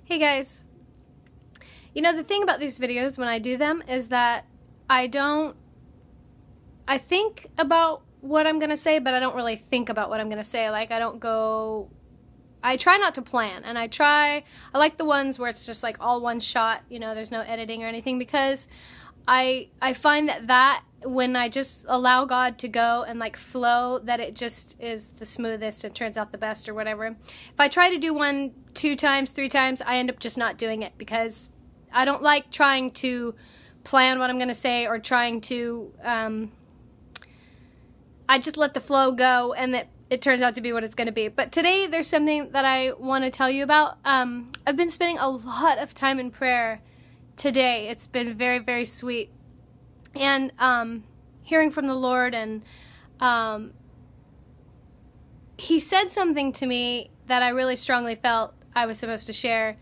Hey guys, you know the thing about these videos when I do them is that I think about what I'm gonna say, but I don't really think about what I'm gonna say. Like I try not to plan, and I like the ones where it's just like all one shot, you know, there's no editing or anything, because I find that when I just allow God to go and like flow, that it just is the smoothest and turns out the best or whatever. If I try to do one 2 times, 3 times, I end up just not doing it, because I don't like trying to plan what I'm going to say or trying to, I just let the flow go, and it turns out to be what it's going to be. But today there's something that I want to tell you about. I've been spending a lot of time in prayer today. It's been very, very sweet. And hearing from the Lord, and He said something to me that I really strongly felt I was supposed to share.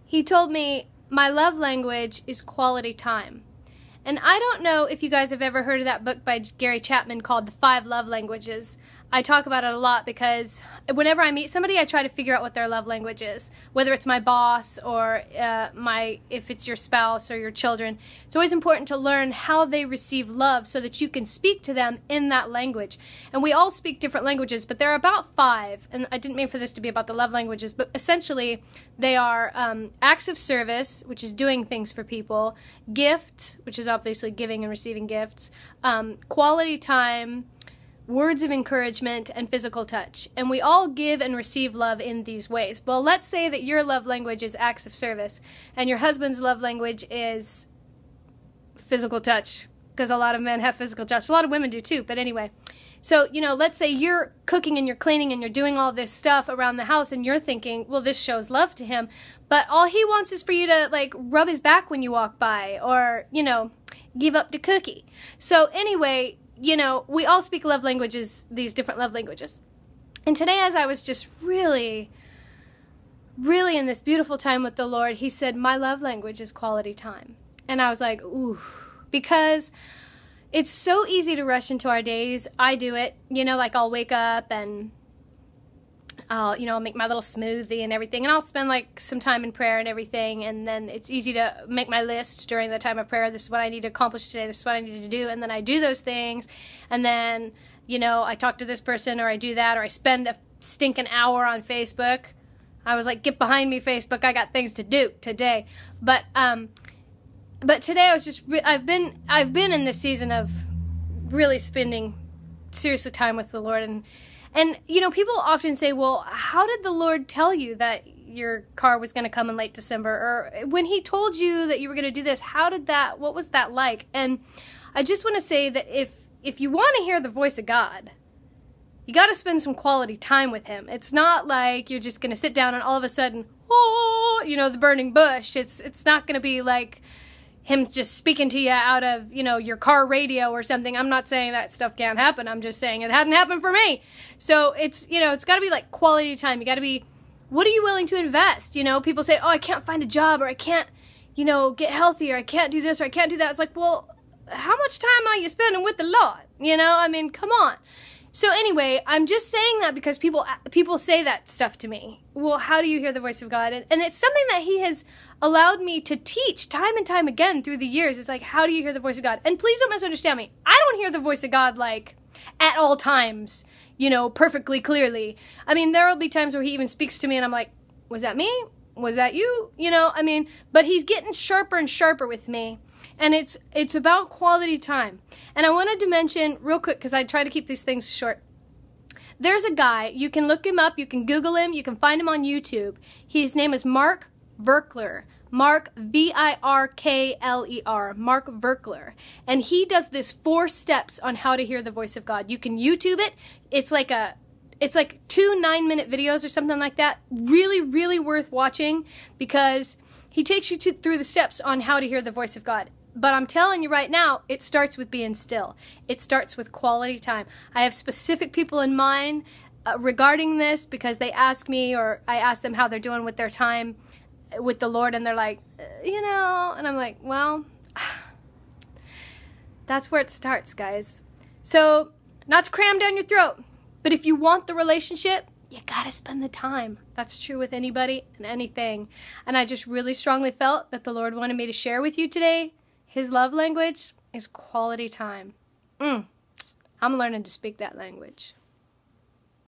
He told me, my love language is quality time. And I don't know if you guys have ever heard of that book by Gary Chapman called The 5 Love Languages. I talk about it a lot because whenever I meet somebody, I try to figure out what their love language is. Whether it's my boss or if it's your spouse or your children. It's always important to learn how they receive love so that you can speak to them in that language. And we all speak different languages, but there are about 5. And I didn't mean for this to be about the love languages, but essentially they are acts of service, which is doing things for people, gifts, which is obviously giving and receiving gifts, quality time, words of encouragement, and physical touch. And we all give and receive love in these ways. Well, let's say that your love language is acts of service, and your husband's love language is physical touch, because a lot of men have physical touch. A lot of women do too, but anyway. So, you know, let's say you're cooking and you're cleaning and you're doing all this stuff around the house, and you're thinking, well, this shows love to him, but all he wants is for you to, like, rub his back when you walk by, or, you know, give up the cookie. So anyway, you know, we all speak love languages, these different love languages. And today, as I was just really in this beautiful time with the Lord, He said, my love language is quality time. And I was like, ooh, because it's so easy to rush into our days. I do it, you know, like I'll wake up and I'll make my little smoothie and everything, and I'll spend like some time in prayer and everything, and then it's easy to make my list during the time of prayer. This is what I need to accomplish today, this is what I need to do, and then I do those things, and then, you know, I talk to this person, or I do that, or I spend a stinking hour on Facebook. I was like, get behind me, Facebook, I got things to do today. But today I was just, I've been in this season of really spending seriously time with the Lord, and, you know, people often say, well, how did the Lord tell you that your car was going to come in late December? Or when He told you that you were going to do this, what was that like? And I just want to say that if you want to hear the voice of God, you got to spend some quality time with Him. It's not like you're just going to sit down and all of a sudden, oh, you know, the burning bush. It's not going to be like Him just speaking to you out of, you know, your car radio or something. I'm not saying that stuff can't happen. I'm just saying it hadn't happened for me. So it's, you know, it's got to be like quality time. You got to be, what are you willing to invest? You know, people say, oh, I can't find a job, or I can't, you know, get healthy, or I can't do this, or I can't do that. It's like, well, how much time are you spending with the Lord? You know, I mean, come on. So anyway, I'm just saying that because people say that stuff to me. Well, how do you hear the voice of God? And it's something that He has allowed me to teach time and time again through the years. It's like, how do you hear the voice of God? And please don't misunderstand me. I don't hear the voice of God like at all times, you know, perfectly clearly. I mean, there will be times where He even speaks to me and I'm like, was that me? Was that you? You know, I mean, but He's getting sharper and sharper with me. And it's about quality time. And I wanted to mention real quick, because I try to keep these things short. There's a guy, you can look him up, you can Google him, you can find him on YouTube. His name is Mark Virkler. Mark, V-I-R-K-L-E-R, Mark Virkler. And he does this 4 steps on how to hear the voice of God. You can YouTube it. It's like 2 9-minute videos or something like that. Really, really worth watching, because he takes you through the steps on how to hear the voice of God. But I'm telling you right now, it starts with being still. It starts with quality time. I have specific people in mind regarding this, because they ask me, or I ask them how they're doing with their time with the Lord, and they're like, you know, and I'm like, well, that's where it starts, guys. So, not to cram down your throat, but if you want the relationship, you gotta spend the time. That's true with anybody and anything. And I just really strongly felt that the Lord wanted me to share with you today. His love language is quality time. I'm learning to speak that language.